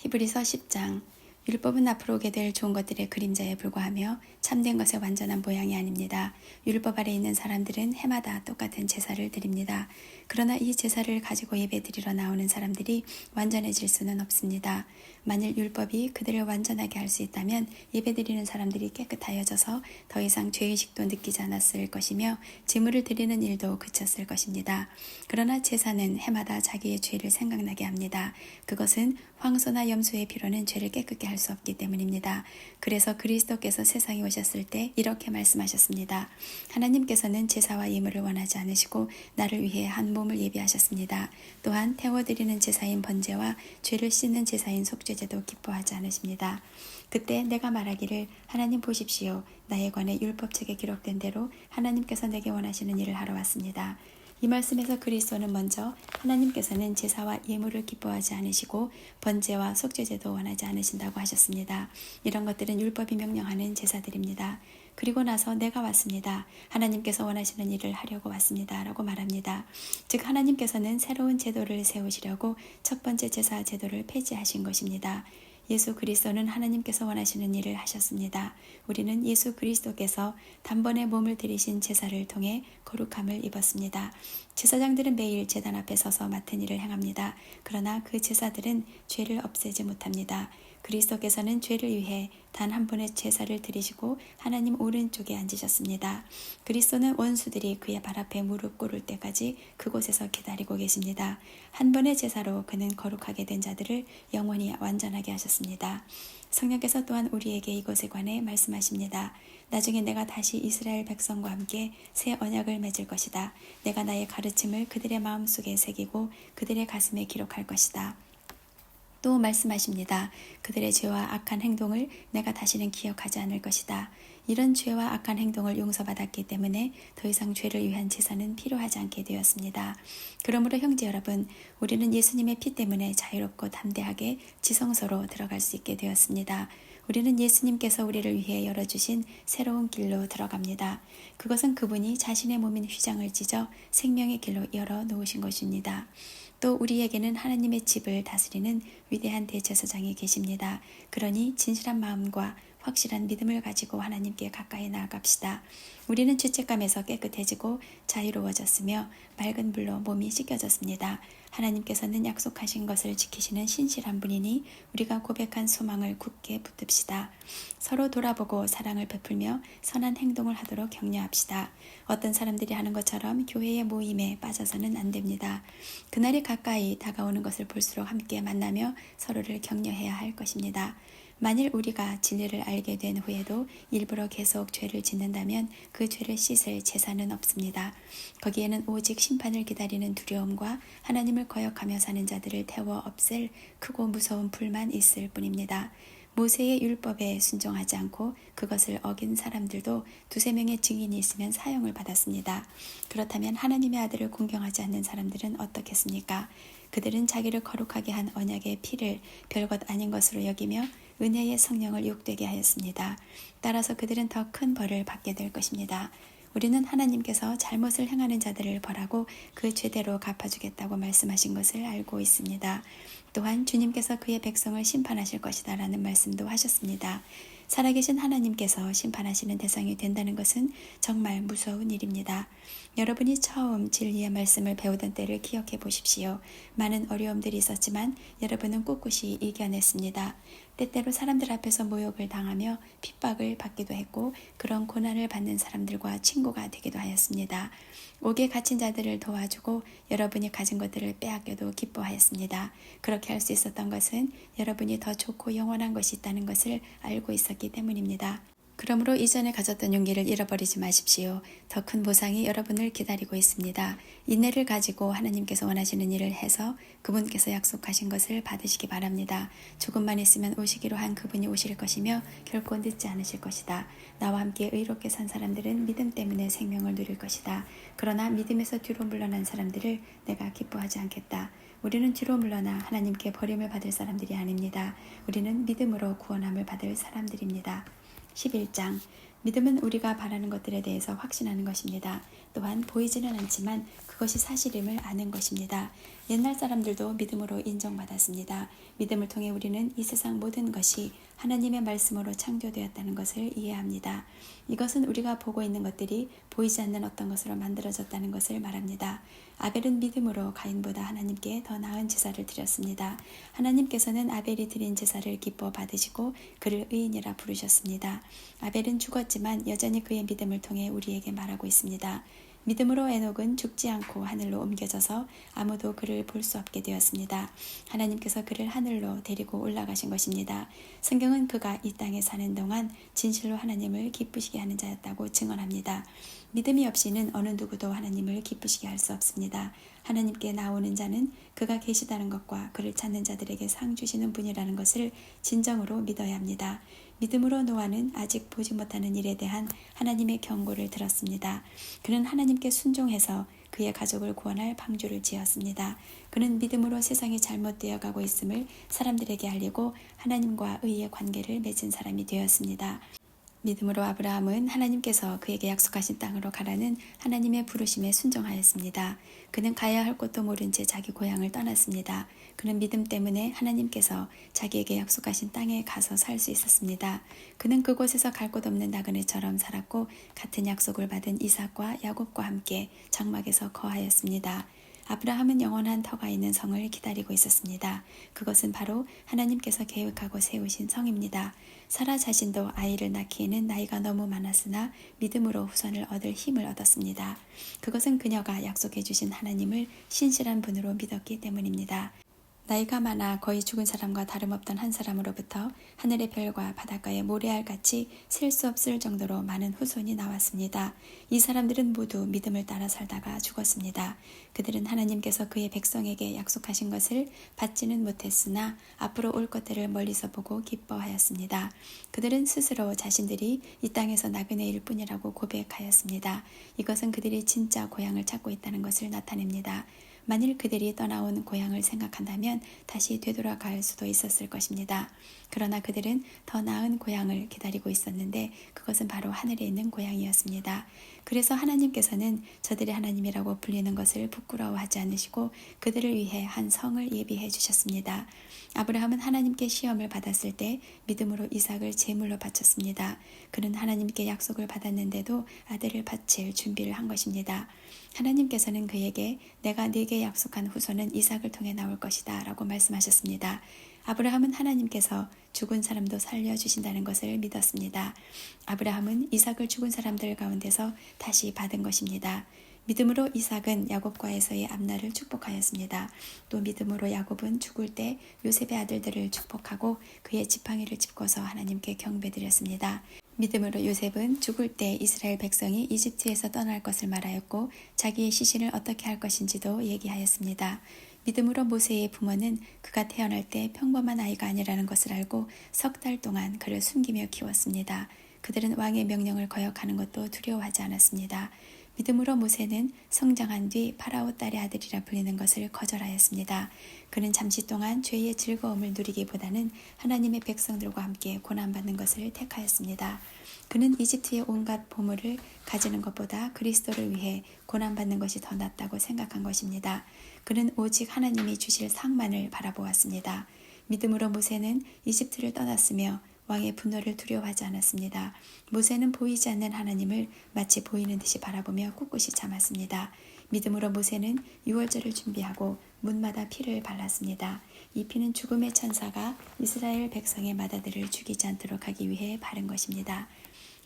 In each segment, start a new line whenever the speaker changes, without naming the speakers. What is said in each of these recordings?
히브리서 10장. 율법은 앞으로 오게 될 좋은 것들의 그림자에 불과하며 참된 것의 완전한 모양이 아닙니다. 율법 아래 있는 사람들은 해마다 똑같은 제사를 드립니다. 그러나 이 제사를 가지고 예배드리러 나오는 사람들이 완전해질 수는 없습니다. 만일 율법이 그들을 완전하게 할 수 있다면 예배드리는 사람들이 깨끗하여져서 더 이상 죄의식도 느끼지 않았을 것이며 제물을 드리는 일도 그쳤을 것입니다. 그러나 제사는 해마다 자기의 죄를 생각나게 합니다. 그것은 황소나 염소의 피로는 죄를 깨끗게 할 수 없기 때문입니다. 그래서 그리스도께서 세상에 오셨을 때 이렇게 말씀하셨습니다. 하나님께서는 제사와 예물을 원하지 않으시고 나를 위해 한 몸을 예비하셨습니다. 또한 태워드리는 제사인 번제와 죄를 씻는 제사인 속죄제도 기뻐하지 않으십니다. 그때 내가 말하기를 하나님 보십시오. 나에 관해 율법책에 기록된 대로 하나님께서 내게 원하시는 일을 하러 왔습니다. 이 말씀에서 그리스도는 먼저 하나님께서는 제사와 예물을 기뻐하지 않으시고 번제와 속죄제도 원하지 않으신다고 하셨습니다. 이런 것들은 율법이 명령하는 제사들입니다. 그리고 나서 내가 왔습니다. 하나님께서 원하시는 일을 하려고 왔습니다. 라고 말합니다. 즉 하나님께서는 새로운 제도를 세우시려고 첫 번째 제사 제도를 폐지하신 것입니다. 예수 그리스도는 하나님께서 원하시는 일을 하셨습니다. 우리는 예수 그리스도께서 단번에 몸을 들이신 제사를 통해 거룩함을 입었습니다. 제사장들은 매일 제단 앞에 서서 맡은 일을 행합니다. 그러나 그 제사들은 죄를 없애지 못합니다. 그리스도께서는 죄를 위해 단 한 번의 제사를 드리시고 하나님 오른쪽에 앉으셨습니다. 그리스도는 원수들이 그의 발 앞에 무릎 꿇을 때까지 그곳에서 기다리고 계십니다. 한 번의 제사로 그는 거룩하게 된 자들을 영원히 완전하게 하셨습니다. 성령께서 또한 우리에게 이것에 관해 말씀하십니다. 나중에 내가 다시 이스라엘 백성과 함께 새 언약을 맺을 것이다. 내가 나의 가르침을 그들의 마음속에 새기고 그들의 가슴에 기록할 것이다. 또 말씀하십니다. 그들의 죄와 악한 행동을 내가 다시는 기억하지 않을 것이다. 이런 죄와 악한 행동을 용서받았기 때문에 더 이상 죄를 위한 제사는 필요하지 않게 되었습니다. 그러므로 형제 여러분, 우리는 예수님의 피 때문에 자유롭고 담대하게 지성소로 들어갈 수 있게 되었습니다. 우리는 예수님께서 우리를 위해 열어주신 새로운 길로 들어갑니다. 그것은 그분이 자신의 몸인 휘장을 찢어 생명의 길로 열어놓으신 것입니다. 또 우리에게는 하나님의 집을 다스리는 위대한 대제사장이 계십니다. 그러니 진실한 마음과 확실한 믿음을 가지고 하나님께 가까이 나아갑시다. 우리는 죄책감에서 깨끗해지고 자유로워졌으며 맑은 불로 몸이 씻겨졌습니다. 하나님께서는 약속하신 것을 지키시는 신실한 분이니 우리가 고백한 소망을 굳게 붙듭시다. 서로 돌아보고 사랑을 베풀며 선한 행동을 하도록 격려합시다. 어떤 사람들이 하는 것처럼 교회의 모임에 빠져서는 안 됩니다. 그날이 가까이 다가오는 것을 볼수록 함께 만나며 서로를 격려해야 할 것입니다. 만일 우리가 진리를 알게 된 후에도 일부러 계속 죄를 짓는다면 그 죄를 씻을 제사는 없습니다. 거기에는 오직 심판을 기다리는 두려움과 하나님을 거역하며 사는 자들을 태워 없앨 크고 무서운 불만 있을 뿐입니다. 모세의 율법에 순종하지 않고 그것을 어긴 사람들도 두세 명의 증인이 있으면 사형을 받았습니다. 그렇다면 하나님의 아들을 공경하지 않는 사람들은 어떻겠습니까? 그들은 자기를 거룩하게 한 언약의 피를 별것 아닌 것으로 여기며 은혜의 성령을 욕되게 하였습니다. 따라서 그들은 더 큰 벌을 받게 될 것입니다. 우리는 하나님께서 잘못을 행하는 자들을 벌하고 그 죄대로 갚아주겠다고 말씀하신 것을 알고 있습니다. 또한 주님께서 그의 백성을 심판하실 것이다 라는 말씀도 하셨습니다. 살아계신 하나님께서 심판하시는 대상이 된다는 것은 정말 무서운 일입니다. 여러분이 처음 진리의 말씀을 배우던 때를 기억해 보십시오. 많은 어려움들이 있었지만 여러분은 꿋꿋이 이겨냈습니다. 때때로 사람들 앞에서 모욕을 당하며 핍박을 받기도 했고 그런 고난을 받는 사람들과 친구가 되기도 하였습니다. 옥에 갇힌 자들을 도와주고 여러분이 가진 것들을 빼앗겨도 기뻐하였습니다. 그렇게 할 수 있었던 것은 여러분이 더 좋고 영원한 것이 있다는 것을 알고 있었기 때문입니다. 그러므로 이전에 가졌던 용기를 잃어버리지 마십시오. 더 큰 보상이 여러분을 기다리고 있습니다. 인내를 가지고 하나님께서 원하시는 일을 해서 그분께서 약속하신 것을 받으시기 바랍니다. 조금만 있으면 오시기로 한 그분이 오실 것이며 결코 늦지 않으실 것이다. 나와 함께 의롭게 산 사람들은 믿음 때문에 생명을 누릴 것이다. 그러나 믿음에서 뒤로 물러난 사람들을 내가 기뻐하지 않겠다. 우리는 뒤로 물러나 하나님께 버림을 받을 사람들이 아닙니다. 우리는 믿음으로 구원함을 받을 사람들입니다. 11장. 믿음은 우리가 바라는 것들에 대해서 확신하는 것입니다. 또한 보이지는 않지만 그것이 사실임을 아는 것입니다. 옛날 사람들도 믿음으로 인정받았습니다. 믿음을 통해 우리는 이 세상 모든 것이 하나님의 말씀으로 창조되었다는 것을 이해합니다. 이것은 우리가 보고 있는 것들이 보이지 않는 어떤 것으로 만들어졌다는 것을 말합니다. 아벨은 믿음으로 가인보다 하나님께 더 나은 제사를 드렸습니다. 하나님께서는 아벨이 드린 제사를 기뻐 받으시고 그를 의인이라 부르셨습니다. 아벨은 죽었지만 여전히 그의 믿음을 통해 우리에게 말하고 있습니다. 믿음으로 에녹은 죽지 않고 하늘로 옮겨져서 아무도 그를 볼 수 없게 되었습니다. 하나님께서 그를 하늘로 데리고 올라가신 것입니다. 성경은 그가 이 땅에 사는 동안 진실로 하나님을 기쁘시게 하는 자였다고 증언합니다. 믿음이 없이는 어느 누구도 하나님을 기쁘시게 할 수 없습니다. 하나님께 나오는 자는 그가 계시다는 것과 그를 찾는 자들에게 상 주시는 분이라는 것을 진정으로 믿어야 합니다. 믿음으로 노아는 아직 보지 못하는 일에 대한 하나님의 경고를 들었습니다. 그는 하나님께 순종해서 그의 가족을 구원할 방주를 지었습니다. 그는 믿음으로 세상이 잘못되어 가고 있음을 사람들에게 알리고 하나님과 의의 관계를 맺은 사람이 되었습니다. 믿음으로 아브라함은 하나님께서 그에게 약속하신 땅으로 가라는 하나님의 부르심에 순종하였습니다. 그는 가야 할 곳도 모른 채 자기 고향을 떠났습니다. 그는 믿음 때문에 하나님께서 자기에게 약속하신 땅에 가서 살 수 있었습니다. 그는 그곳에서 갈 곳 없는 나그네처럼 살았고 같은 약속을 받은 이삭과 야곱과 함께 장막에서 거하였습니다. 아브라함은 영원한 터가 있는 성을 기다리고 있었습니다. 그것은 바로 하나님께서 계획하고 세우신 성입니다. 사라 자신도 아이를 낳기에는 나이가 너무 많았으나 믿음으로 후손을 얻을 힘을 얻었습니다. 그것은 그녀가 약속해 주신 하나님을 신실한 분으로 믿었기 때문입니다. 나이가 많아 거의 죽은 사람과 다름없던 한 사람으로부터 하늘의 별과 바닷가의 모래알같이 셀 수 없을 정도로 많은 후손이 나왔습니다. 이 사람들은 모두 믿음을 따라 살다가 죽었습니다. 그들은 하나님께서 그의 백성에게 약속하신 것을 받지는 못했으나 앞으로 올 것들을 멀리서 보고 기뻐하였습니다. 그들은 스스로 자신들이 이 땅에서 나그네일 뿐이라고 고백하였습니다. 이것은 그들이 진짜 고향을 찾고 있다는 것을 나타냅니다. 만일 그들이 떠나온 고향을 생각한다면 다시 되돌아갈 수도 있었을 것입니다. 그러나 그들은 더 나은 고향을 기다리고 있었는데 그것은 바로 하늘에 있는 고향이었습니다. 그래서 하나님께서는 저들의 하나님이라고 불리는 것을 부끄러워하지 않으시고 그들을 위해 한 성을 예비해 주셨습니다. 아브라함은 하나님께 시험을 받았을 때 믿음으로 이삭을 제물로 바쳤습니다. 그는 하나님께 약속을 받았는데도 아들을 바칠 준비를 한 것입니다. 하나님께서는 그에게 내가 네게 약속한 후손은 이삭을 통해 나올 것이다 라고 말씀하셨습니다. 아브라함은 하나님께서 죽은 사람도 살려주신다는 것을 믿었습니다. 아브라함은 이삭을 죽은 사람들 가운데서 다시 받은 것입니다. 믿음으로 이삭은 야곱과에서의 앞날을 축복하였습니다. 또 믿음으로 야곱은 죽을 때 요셉의 아들들을 축복하고 그의 지팡이를 짚고서 하나님께 경배드렸습니다. 믿음으로 요셉은 죽을 때 이스라엘 백성이 이집트에서 떠날 것을 말하였고 자기의 시신을 어떻게 할 것인지도 얘기하였습니다. 믿음으로 모세의 부모는 그가 태어날 때 평범한 아이가 아니라는 것을 알고 석 달 동안 그를 숨기며 키웠습니다. 그들은 왕의 명령을 거역하는 것도 두려워하지 않았습니다. 믿음으로 모세는 성장한 뒤 파라오 딸의 아들이라 불리는 것을 거절하였습니다. 그는 잠시 동안 죄의 즐거움을 누리기보다는 하나님의 백성들과 함께 고난받는 것을 택하였습니다. 그는 이집트의 온갖 보물을 가지는 것보다 그리스도를 위해 고난받는 것이 더 낫다고 생각한 것입니다. 그는 오직 하나님이 주실 상만을 바라보았습니다. 믿음으로 모세는 이집트를 떠났으며 왕의 분노를 두려워하지 않았습니다. 모세는 보이지 않는 하나님을 마치 보이는 듯이 바라보며 꿋꿋이 참았습니다. 믿음으로 모세는 유월절을 준비하고 문마다 피를 발랐습니다. 이 피는 죽음의 천사가 이스라엘 백성의 마다들을 죽이지 않도록 하기 위해 바른 것입니다.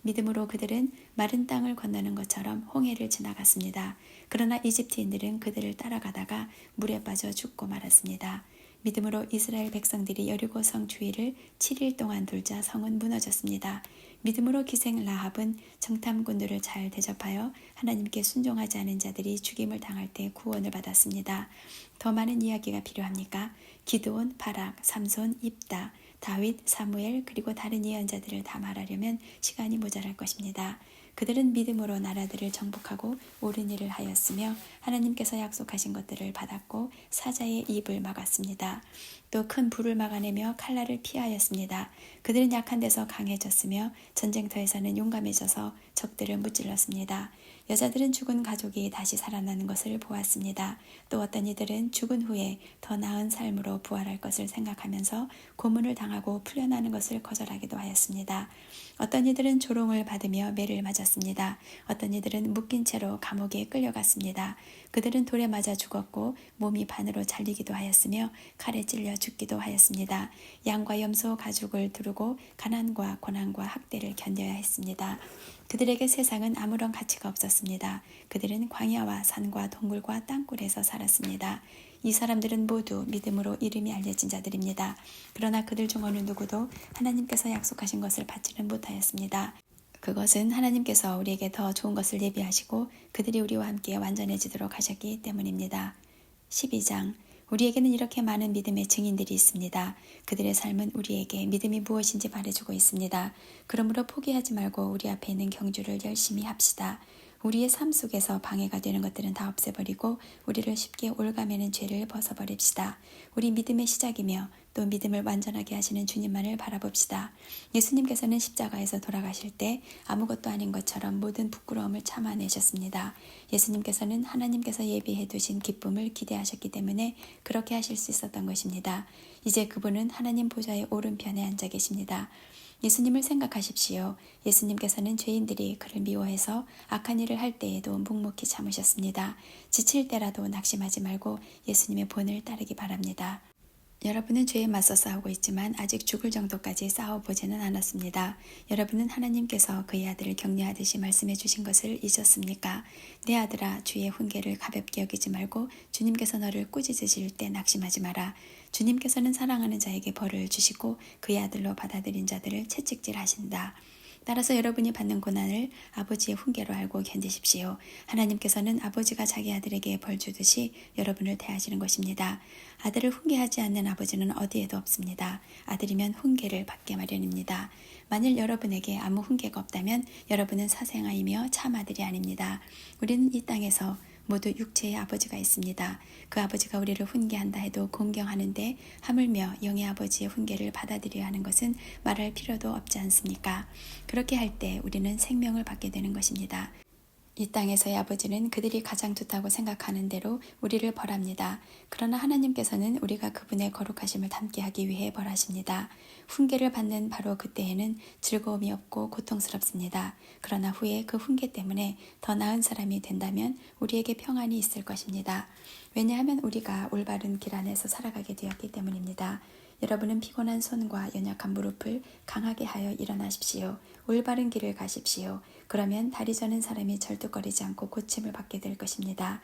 믿음으로 그들은 마른 땅을 건너는 것처럼 홍해를 지나갔습니다. 그러나 이집트인들은 그들을 따라가다가 물에 빠져 죽고 말았습니다. 믿음으로 이스라엘 백성들이 여리고 성 주위를 7일 동안 돌자 성은 무너졌습니다. 믿음으로 기생 라합은 정탐꾼들을 잘 대접하여 하나님께 순종하지 않은 자들이 죽임을 당할 때 구원을 받았습니다. 더 많은 이야기가 필요합니까? 기드온, 바락, 삼손, 입다, 다윗, 사무엘 그리고 다른 예언자들을 다 말하려면 시간이 모자랄 것입니다. 그들은 믿음으로 나라들을 정복하고 옳은 일을 하였으며 하나님께서 약속하신 것들을 받았고 사자의 입을 막았습니다. 또 큰 불을 막아내며 칼날을 피하였습니다. 그들은 약한 데서 강해졌으며 전쟁터에서는 용감해져서 적들을 무찔렀습니다. 여자들은 죽은 가족이 다시 살아나는 것을 보았습니다. 또 어떤 이들은 죽은 후에 더 나은 삶으로 부활할 것을 생각하면서 고문을 당하고 풀려나는 것을 거절하기도 하였습니다. 어떤 이들은 조롱을 받으며 매를 맞았습니다. 어떤 이들은 묶인 채로 감옥에 끌려갔습니다. 그들은 돌에 맞아 죽었고 몸이 반으로 잘리기도 하였으며 칼에 찔려 죽기도 하였습니다. 양과 염소 가죽을 두르고 가난과 고난과 학대를 견뎌야 했습니다. 그들에게 세상은 아무런 가치가 없었습니다. 그들은 광야와 산과 동굴과 땅굴에서 살았습니다. 이 사람들은 모두 믿음으로 이름이 알려진 자들입니다. 그러나 그들 중 어느 누구도 하나님께서 약속하신 것을 받지는 못하였습니다. 그것은 하나님께서 우리에게 더 좋은 것을 예비하시고 그들이 우리와 함께 완전해지도록 하셨기 때문입니다. 12장 우리에게는 이렇게 많은 믿음의 증인들이 있습니다. 그들의 삶은 우리에게 믿음이 무엇인지 말해주고 있습니다. 그러므로 포기하지 말고 우리 앞에 있는 경주를 열심히 합시다. 우리의 삶 속에서 방해가 되는 것들은 다 없애버리고 우리를 쉽게 올가매는 죄를 벗어버립시다. 우리 믿음의 시작이며 또 믿음을 완전하게 하시는 주님만을 바라봅시다. 예수님께서는 십자가에서 돌아가실 때 아무것도 아닌 것처럼 모든 부끄러움을 참아내셨습니다. 예수님께서는 하나님께서 예비해 두신 기쁨을 기대하셨기 때문에 그렇게 하실 수 있었던 것입니다. 이제 그분은 하나님 보좌의 오른편에 앉아 계십니다. 예수님을 생각하십시오. 예수님께서는 죄인들이 그를 미워해서 악한 일을 할 때에도 묵묵히 참으셨습니다. 지칠 때라도 낙심하지 말고 예수님의 본을 따르기 바랍니다. 여러분은 죄에 맞서 싸우고 있지만 아직 죽을 정도까지 싸워보지는 않았습니다. 여러분은 하나님께서 그의 아들을 격려하듯이 말씀해 주신 것을 잊었습니까? 내 아들아, 주의 훈계를 가볍게 여기지 말고 주님께서 너를 꾸짖으실 때 낙심하지 마라. 주님께서는 사랑하는 자에게 벌을 주시고 그의 아들로 받아들인 자들을 채찍질하신다. 따라서 여러분이 받는 고난을 아버지의 훈계로 알고 견디십시오. 하나님께서는 아버지가 자기 아들에게 벌 주듯이 여러분을 대하시는 것입니다. 아들을 훈계하지 않는 아버지는 어디에도 없습니다. 아들이면 훈계를 받게 마련입니다. 만일 여러분에게 아무 훈계가 없다면 여러분은 사생아이며 참 아들이 아닙니다. 우리는 이 땅에서 모두 육체의 아버지가 있습니다. 그 아버지가 우리를 훈계한다 해도 공경하는데 하물며 영의 아버지의 훈계를 받아들여야 하는 것은 말할 필요도 없지 않습니까? 그렇게 할 때 우리는 생명을 받게 되는 것입니다. 이 땅에서의 아버지는 그들이 가장 좋다고 생각하는 대로 우리를 벌합니다. 그러나 하나님께서는 우리가 그분의 거룩하심을 닮게 하기 위해 벌하십니다. 훈계를 받는 바로 그때에는 즐거움이 없고 고통스럽습니다. 그러나 후에 그 훈계 때문에 더 나은 사람이 된다면 우리에게 평안이 있을 것입니다. 왜냐하면 우리가 올바른 길 안에서 살아가게 되었기 때문입니다. 여러분은 피곤한 손과 연약한 무릎을 강하게 하여 일어나십시오. 올바른 길을 가십시오. 그러면 다리 저는 사람이 절뚝거리지 않고 고침을 받게 될 것입니다.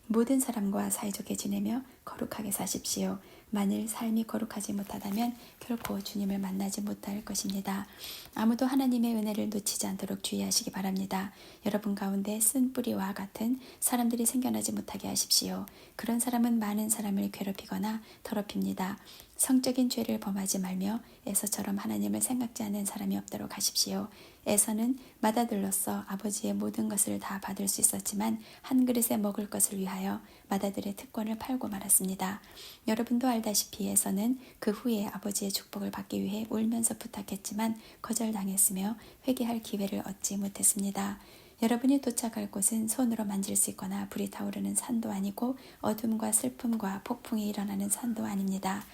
모든 사람과 사이좋게 지내며 거룩하게 사십시오. 만일 삶이 거룩하지 못하다면 결코 주님을 만나지 못할 것입니다. 아무도 하나님의 은혜를 놓치지 않도록 주의하시기 바랍니다. 여러분 가운데 쓴 뿌리와 같은 사람들이 생겨나지 못하게 하십시오. 그런 사람은 많은 사람을 괴롭히거나 더럽힙니다. 성적인 죄를 범하지 말며 에서처럼 하나님을 생각지 않는 사람이 없도록 하십시오. 에서는 맏아들로서 아버지의 모든 것을 다 받을 수 있었지만 한 그릇에 먹을 것을 위하여 맏아들의 특권을 팔고 말았습니다. 여러분도 알다시피 에서는 그 후에 아버지의 축복을 받기 위해 울면서 부탁했지만 거절당했으며 회개할 기회를 얻지 못했습니다. 여러분이 도착할 곳은 손으로 만질 수 있거나 불이 타오르는 산도 아니고 어둠과 슬픔과 폭풍이 일어나는 산도 아닙니다.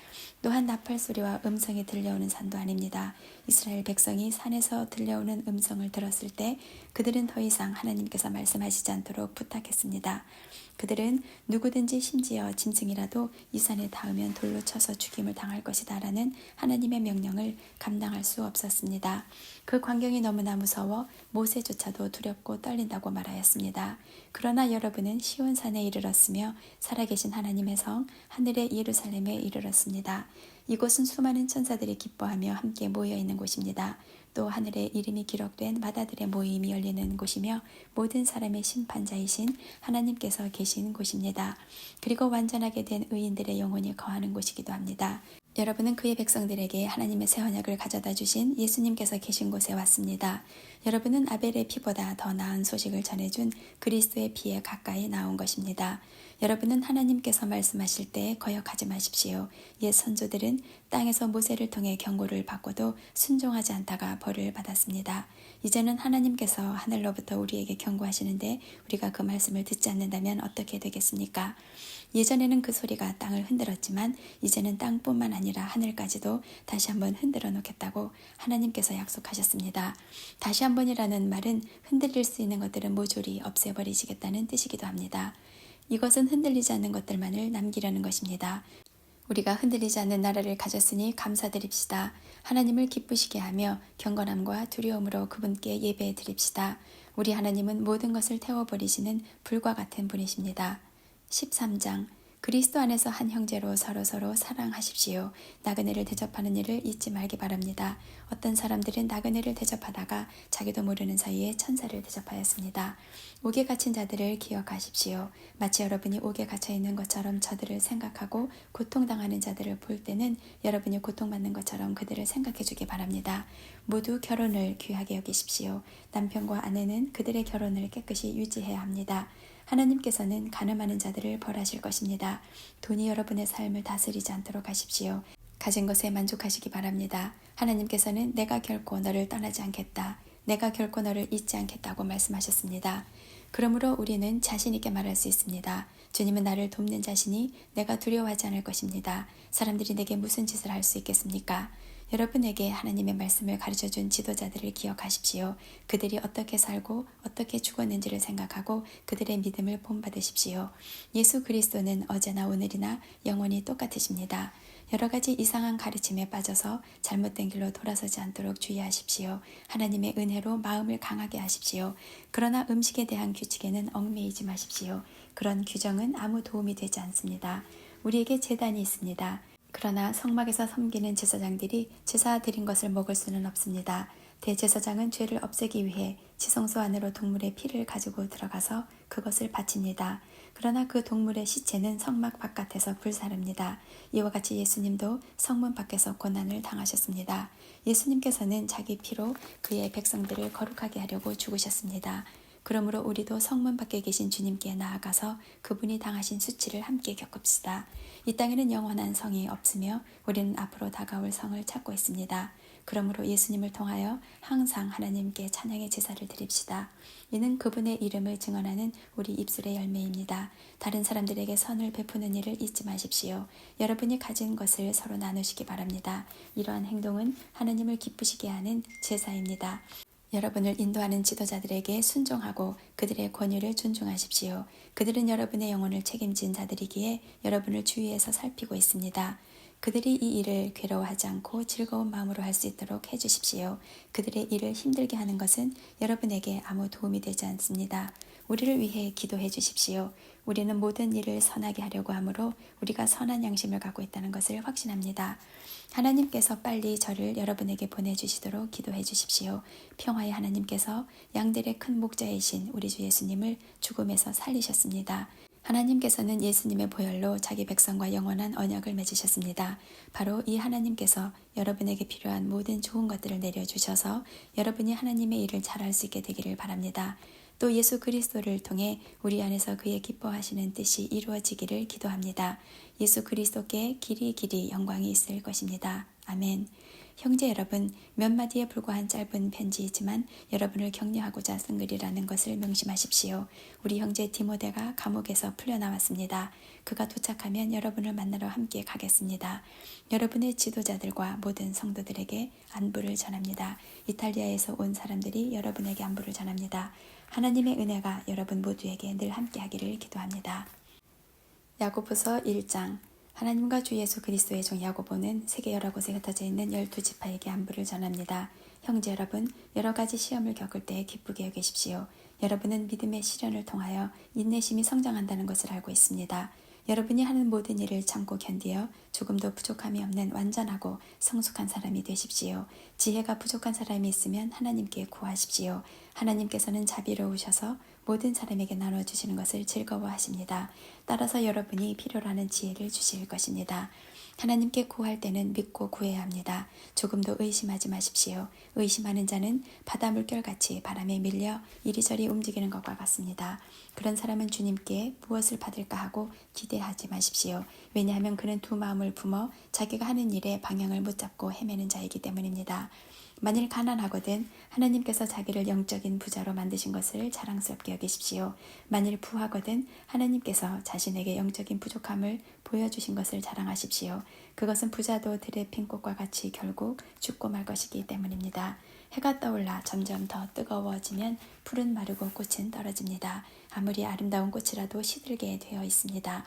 또한 나팔 소리와 음성이 들려오는 산도 아닙니다. 이스라엘 백성이 산에서 들려오는 음성을 들었을 때 그들은 더 이상 하나님께서 말씀하시지 않도록 부탁했습니다. 그들은 누구든지 심지어 짐승이라도 이 산에 닿으면 돌로 쳐서 죽임을 당할 것이다 라는 하나님의 명령을 감당할 수 없었습니다. 그 광경이 너무나 무서워 모세조차도 두렵고 떨린다고 말하였습니다. 그러나 여러분은 시온산에 이르렀으며 살아계신 하나님의 성 하늘의 예루살렘에 이르렀습니다. 이곳은 수많은 천사들이 기뻐하며 함께 모여있는 곳입니다. 또 하늘에 이름이 기록된 맏아들의 모임이 열리는 곳이며 모든 사람의 심판자이신 하나님께서 계신 곳입니다. 그리고 완전하게 된 의인들의 영혼이 거하는 곳이기도 합니다. 여러분은 그의 백성들에게 하나님의 새 언약을 가져다 주신 예수님께서 계신 곳에 왔습니다. 여러분은 아벨의 피보다 더 나은 소식을 전해준 그리스도의 피에 가까이 나온 것입니다. 여러분은 하나님께서 말씀하실 때 거역하지 마십시오. 옛 선조들은 땅에서 모세를 통해 경고를 받고도 순종하지 않다가 벌을 받았습니다. 이제는 하나님께서 하늘로부터 우리에게 경고하시는데 우리가 그 말씀을 듣지 않는다면 어떻게 되겠습니까? 예전에는 그 소리가 땅을 흔들었지만 이제는 땅뿐만 아니라 하늘까지도 다시 한번 흔들어 놓겠다고 하나님께서 약속하셨습니다. 다시 한번이라는 말은 흔들릴 수 있는 것들은 모조리 없애버리시겠다는 뜻이기도 합니다. 이것은 흔들리지 않는 것들만을 남기려는 것입니다. 우리가 흔들리지 않는 나라를 가졌으니 감사드립시다. 하나님을 기쁘시게 하며 경건함과 두려움으로 그분께 예배 드립시다. 우리 하나님은 모든 것을 태워버리시는 불과 같은 분이십니다. 13장 그리스도 안에서 한 형제로 서로서로 사랑하십시오. 나그네를 대접하는 일을 잊지 말기 바랍니다. 어떤 사람들은 나그네를 대접하다가 자기도 모르는 사이에 천사를 대접하였습니다. 옥에 갇힌 자들을 기억하십시오. 마치 여러분이 옥에 갇혀 있는 것처럼 저들을 생각하고 고통당하는 자들을 볼 때는 여러분이 고통받는 것처럼 그들을 생각해 주기 바랍니다. 모두 결혼을 귀하게 여기십시오. 남편과 아내는 그들의 결혼을 깨끗이 유지해야 합니다. 하나님께서는 간음하는 자들을 벌하실 것입니다. 돈이 여러분의 삶을 다스리지 않도록 하십시오. 가진 것에 만족하시기 바랍니다. 하나님께서는 내가 결코 너를 떠나지 않겠다. 내가 결코 너를 잊지 않겠다고 말씀하셨습니다. 그러므로 우리는 자신 있게 말할 수 있습니다. 주님은 나를 돕는 자신이 내가 두려워하지 않을 것입니다. 사람들이 내게 무슨 짓을 할 수 있겠습니까? 여러분에게 하나님의 말씀을 가르쳐준 지도자들을 기억하십시오. 그들이 어떻게 살고 어떻게 죽었는지를 생각하고 그들의 믿음을 본받으십시오. 예수 그리스도는 어제나 오늘이나 영원히 똑같으십니다. 여러 가지 이상한 가르침에 빠져서 잘못된 길로 돌아서지 않도록 주의하십시오. 하나님의 은혜로 마음을 강하게 하십시오. 그러나 음식에 대한 규칙에는 얽매이지 마십시오. 그런 규정은 아무 도움이 되지 않습니다. 우리에게 제단이 있습니다. 그러나 성막에서 섬기는 제사장들이 제사 드린 것을 먹을 수는 없습니다. 대제사장은 죄를 없애기 위해 지성소 안으로 동물의 피를 가지고 들어가서 그것을 바칩니다. 그러나 그 동물의 시체는 성막 바깥에서 불사릅니다. 이와 같이 예수님도 성문 밖에서 고난을 당하셨습니다. 예수님께서는 자기 피로 그의 백성들을 거룩하게 하려고 죽으셨습니다. 그러므로 우리도 성문 밖에 계신 주님께 나아가서 그분이 당하신 수치를 함께 겪읍시다. 이 땅에는 영원한 성이 없으며 우리는 앞으로 다가올 성을 찾고 있습니다. 그러므로 예수님을 통하여 항상 하나님께 찬양의 제사를 드립시다. 이는 그분의 이름을 증언하는 우리 입술의 열매입니다. 다른 사람들에게 선을 베푸는 일을 잊지 마십시오. 여러분이 가진 것을 서로 나누시기 바랍니다. 이러한 행동은 하나님을 기쁘시게 하는 제사입니다. 여러분을 인도하는 지도자들에게 순종하고 그들의 권위를 존중하십시오. 그들은 여러분의 영혼을 책임진 자들이기에 여러분을 주위에서 살피고 있습니다. 그들이 이 일을 괴로워하지 않고 즐거운 마음으로 할 수 있도록 해주십시오. 그들의 일을 힘들게 하는 것은 여러분에게 아무 도움이 되지 않습니다. 우리를 위해 기도해 주십시오. 우리는 모든 일을 선하게 하려고 하므로 우리가 선한 양심을 갖고 있다는 것을 확신합니다. 하나님께서 빨리 저를 여러분에게 보내주시도록 기도해 주십시오. 평화의 하나님께서 양들의 큰 목자이신 우리 주 예수님을 죽음에서 살리셨습니다. 하나님께서는 예수님의 보혈로 자기 백성과 영원한 언약을 맺으셨습니다. 바로 이 하나님께서 여러분에게 필요한 모든 좋은 것들을 내려주셔서 여러분이 하나님의 일을 잘할 수 있게 되기를 바랍니다. 또 예수 그리스도를 통해 우리 안에서 그의 기뻐하시는 뜻이 이루어지기를 기도합니다. 예수 그리스도께 길이 영광이 있을 것입니다. 아멘. 형제 여러분, 몇 마디에 불과한 짧은 편지이지만 여러분을 격려하고자 쓴 글이라는 것을 명심하십시오. 우리 형제 디모데가 감옥에서 풀려나왔습니다. 그가 도착하면 여러분을 만나러 함께 가겠습니다. 여러분의 지도자들과 모든 성도들에게 안부를 전합니다. 이탈리아에서 온 사람들이 여러분에게 안부를 전합니다. 하나님의 은혜가 여러분 모두에게 늘 함께하기를 기도합니다. 야고보서 1장. 하나님과 주 예수 그리스도의 종 야고보는 세계 여러 곳에 흩어져 있는 12지파에게 안부를 전합니다. 형제 여러분, 여러 가지 시험을 겪을 때 기쁘게 여기십시오. 여러분은 믿음의 시련을 통하여 인내심이 성장한다는 것을 알고 있습니다. 여러분이 하는 모든 일을 참고 견디어 조금도 부족함이 없는 완전하고 성숙한 사람이 되십시오. 지혜가 부족한 사람이 있으면 하나님께 구하십시오. 하나님께서는 자비로우셔서 모든 사람에게 나눠주시는 것을 즐거워하십니다. 따라서 여러분이 필요로 하는 지혜를 주실 것입니다. 하나님께 구할 때는 믿고 구해야 합니다. 조금도 의심하지 마십시오. 의심하는 자는 바다 물결같이 바람에 밀려 이리저리 움직이는 것과 같습니다. 그런 사람은 주님께 무엇을 받을까 하고 기대하지 마십시오. 왜냐하면 그는 두 마음을 품어 자기가 하는 일에 방향을 못 잡고 헤매는 자이기 때문입니다. 만일 가난하거든 하나님께서 자기를 영적인 부자로 만드신 것을 자랑스럽게 여기십시오. 만일 부하거든 하나님께서 자신에게 영적인 부족함을 보여주신 것을 자랑하십시오. 그것은 부자도 들의 핀 꽃과 같이 결국 죽고 말 것이기 때문입니다. 해가 떠올라 점점 더 뜨거워지면 풀은 마르고 꽃은 떨어집니다. 아무리 아름다운 꽃이라도 시들게 되어 있습니다.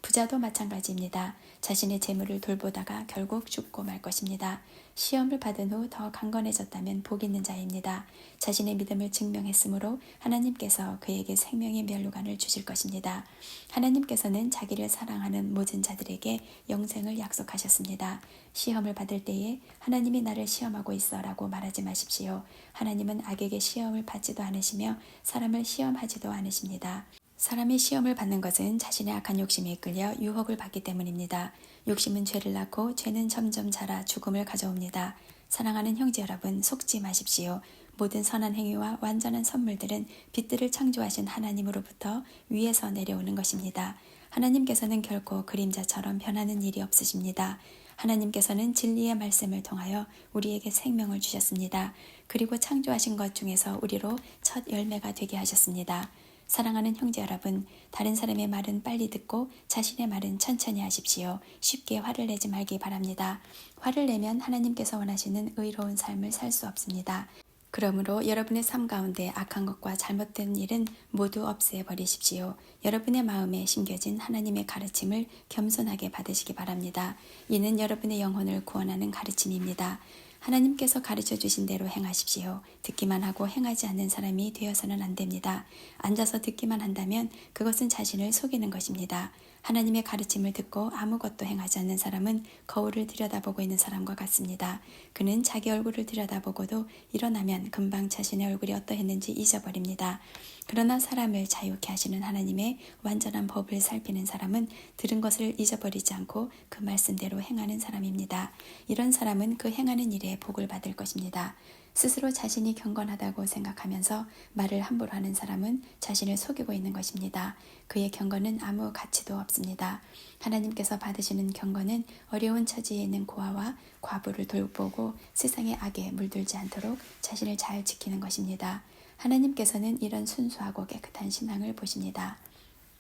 부자도 마찬가지입니다. 자신의 재물을 돌보다가 결국 죽고 말 것입니다. 시험을 받은 후 더 강건해졌다면 복 있는 자입니다. 자신의 믿음을 증명했으므로 하나님께서 그에게 생명의 면류관을 주실 것입니다. 하나님께서는 자기를 사랑하는 모든 자들에게 영생을 약속하셨습니다. 시험을 받을 때에 하나님이 나를 시험하고 있어라고 말하지 마십시오. 하나님은 악에게 시험을 받지도 않으시며 사람을 시험하지도 않으십니다. 사람이 시험을 받는 것은 자신의 악한 욕심에 이끌려 유혹을 받기 때문입니다. 욕심은 죄를 낳고 죄는 점점 자라 죽음을 가져옵니다. 사랑하는 형제 여러분, 속지 마십시오. 모든 선한 행위와 완전한 선물들은 빛들을 창조하신 하나님으로부터 위에서 내려오는 것입니다. 하나님께서는 결코 그림자처럼 변하는 일이 없으십니다. 하나님께서는 진리의 말씀을 통하여 우리에게 생명을 주셨습니다. 그리고 창조하신 것 중에서 우리로 첫 열매가 되게 하셨습니다. 사랑하는 형제 여러분, 다른 사람의 말은 빨리 듣고 자신의 말은 천천히 하십시오. 쉽게 화를 내지 말기 바랍니다. 화를 내면 하나님께서 원하시는 의로운 삶을 살 수 없습니다. 그러므로 여러분의 삶 가운데 악한 것과 잘못된 일은 모두 없애버리십시오. 여러분의 마음에 심겨진 하나님의 가르침을 겸손하게 받으시기 바랍니다. 이는 여러분의 영혼을 구원하는 가르침입니다. 하나님께서 가르쳐 주신 대로 행하십시오. 듣기만 하고 행하지 않는 사람이 되어서는 안 됩니다. 앉아서 듣기만 한다면 그것은 자신을 속이는 것입니다. 하나님의 가르침을 듣고 아무것도 행하지 않는 사람은 거울을 들여다보고 있는 사람과 같습니다. 그는 자기 얼굴을 들여다보고도 일어나면 금방 자신의 얼굴이 어떠했는지 잊어버립니다. 그러나 사람을 자유케 하시는 하나님의 완전한 법을 살피는 사람은 들은 것을 잊어버리지 않고 그 말씀대로 행하는 사람입니다. 이런 사람은 그 행하는 일에 복을 받을 것입니다. 스스로 자신이 경건하다고 생각하면서 말을 함부로 하는 사람은 자신을 속이고 있는 것입니다. 그의 경건은 아무 가치도 없습니다. 하나님께서 받으시는 경건은 어려운 처지에 있는 고아와 과부를 돌보고 세상의 악에 물들지 않도록 자신을 잘 지키는 것입니다. 하나님께서는 이런 순수하고 깨끗한 신앙을 보십니다.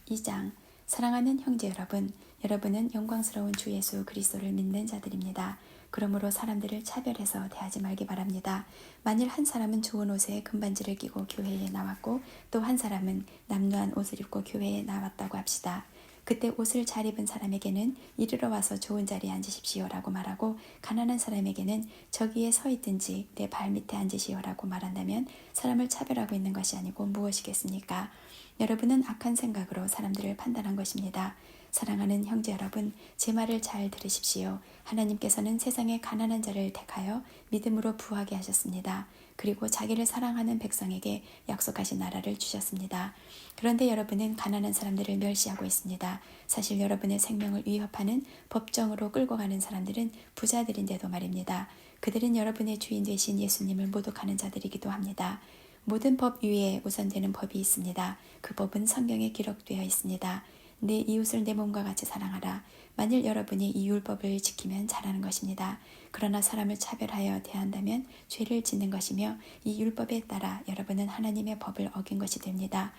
2장 사랑하는 형제 여러분, 여러분은 영광스러운 주 예수 그리스도를 믿는 자들입니다. 그러므로 사람들을 차별해서 대하지 말기 바랍니다. 만일 한 사람은 좋은 옷에 금반지를 끼고 교회에 나왔고 또 한 사람은 남루한 옷을 입고 교회에 나왔다고 합시다. 그때 옷을 잘 입은 사람에게는 이르러 와서 좋은 자리에 앉으십시오라고 말하고 가난한 사람에게는 저기에 서 있든지 내 발밑에 앉으시오라고 말한다면 사람을 차별하고 있는 것이 아니고 무엇이겠습니까? 여러분은 악한 생각으로 사람들을 판단한 것입니다. 사랑하는 형제 여러분, 제 말을 잘 들으십시오. 하나님께서는 세상의 가난한 자를 택하여 믿음으로 부하게 하셨습니다. 그리고 자기를 사랑하는 백성에게 약속하신 나라를 주셨습니다. 그런데 여러분은 가난한 사람들을 멸시하고 있습니다. 사실 여러분의 생명을 위협하는 법정으로 끌고 가는 사람들은 부자들인데도 말입니다. 그들은 여러분의 주인 되신 예수님을 모독하는 자들이기도 합니다. 모든 법 위에 우선되는 법이 있습니다. 그 법은 성경에 기록되어 있습니다. 내 이웃을 내 몸과 같이 사랑하라. 만일 여러분이 이 율법을 지키면 잘하는 것입니다. 그러나 사람을 차별하여 대한다면 죄를 짓는 것이며 이 율법에 따라 여러분은 하나님의 법을 어긴 것이 됩니다.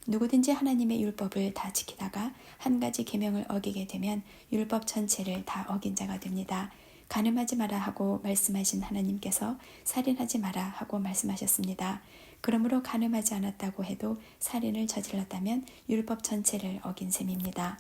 누구든지 하나님의 율법을 다 지키다가 한 가지 계명을 어기게 되면 율법 전체를 다 어긴 자가 됩니다. 간음하지 마라 하고 말씀하신 하나님께서 살인하지 마라 하고 말씀하셨습니다. 그러므로 간음하지 않았다고 해도 살인을 저질렀다면 율법 전체를 어긴 셈입니다.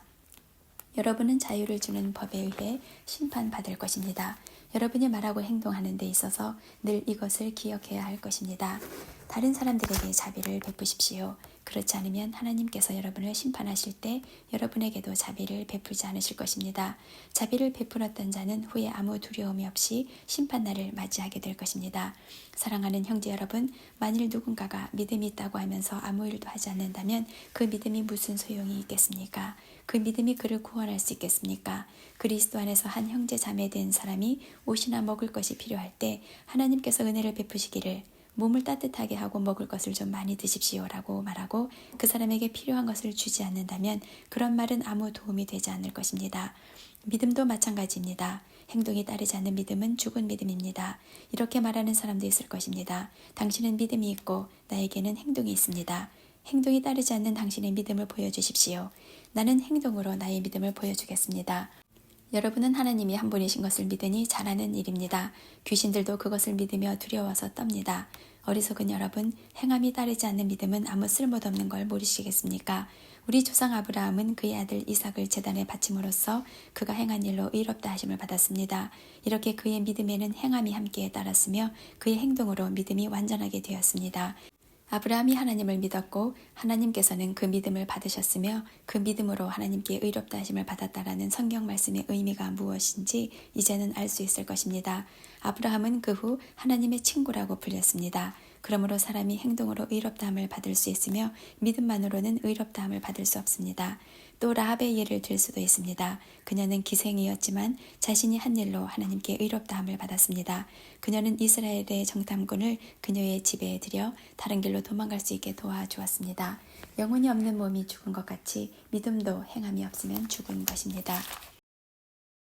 여러분은 자유를 주는 법에 의해 심판받을 것입니다. 여러분이 말하고 행동하는 데 있어서 늘 이것을 기억해야 할 것입니다. 다른 사람들에게 자비를 베푸십시오. 그렇지 않으면 하나님께서 여러분을 심판하실 때 여러분에게도 자비를 베풀지 않으실 것입니다. 자비를 베풀었던 자는 후에 아무 두려움이 없이 심판날을 맞이하게 될 것입니다. 사랑하는 형제 여러분, 만일 누군가가 믿음이 있다고 하면서 아무 일도 하지 않는다면 그 믿음이 무슨 소용이 있겠습니까? 그 믿음이 그를 구원할 수 있겠습니까? 그리스도 안에서 한 형제 자매 된 사람이 옷이나 먹을 것이 필요할 때 하나님께서 은혜를 베푸시기를 몸을 따뜻하게 하고 먹을 것을 좀 많이 드십시오라고 말하고 그 사람에게 필요한 것을 주지 않는다면 그런 말은 아무 도움이 되지 않을 것입니다. 믿음도 마찬가지입니다. 행동이 따르지 않는 믿음은 죽은 믿음입니다. 이렇게 말하는 사람도 있을 것입니다. 당신은 믿음이 있고 나에게는 행동이 있습니다. 행동이 따르지 않는 당신의 믿음을 보여주십시오. 나는 행동으로 나의 믿음을 보여주겠습니다. 여러분은 하나님이 한 분이신 것을 믿으니 잘하는 일입니다. 귀신들도 그것을 믿으며 두려워서 떱니다. 어리석은 여러분, 행함이 따르지 않는 믿음은 아무 쓸모도 없는 걸 모르시겠습니까? 우리 조상 아브라함은 그의 아들 이삭을 제단에 바침으로써 그가 행한 일로 의롭다 하심을 받았습니다. 이렇게 그의 믿음에는 행함이 함께 따랐으며 그의 행동으로 믿음이 완전하게 되었습니다. 아브라함이 하나님을 믿었고 하나님께서는 그 믿음을 받으셨으며 그 믿음으로 하나님께 의롭다 하심을 받았다라는 성경 말씀의 의미가 무엇인지 이제는 알 수 있을 것입니다. 아브라함은 그 후 하나님의 친구라고 불렸습니다. 그러므로 사람이 행동으로 의롭다함을 받을 수 있으며 믿음만으로는 의롭다함을 받을 수 없습니다. 또 라합의 예를 들 수도 있습니다. 그녀는 기생이었지만 자신이 한 일로 하나님께 의롭다함을 받았습니다. 그녀는 이스라엘의 정탐꾼을 그녀의 집에 들여 다른 길로 도망갈 수 있게 도와주었습니다. 영혼이 없는 몸이 죽은 것 같이 믿음도 행함이 없으면 죽은 것입니다.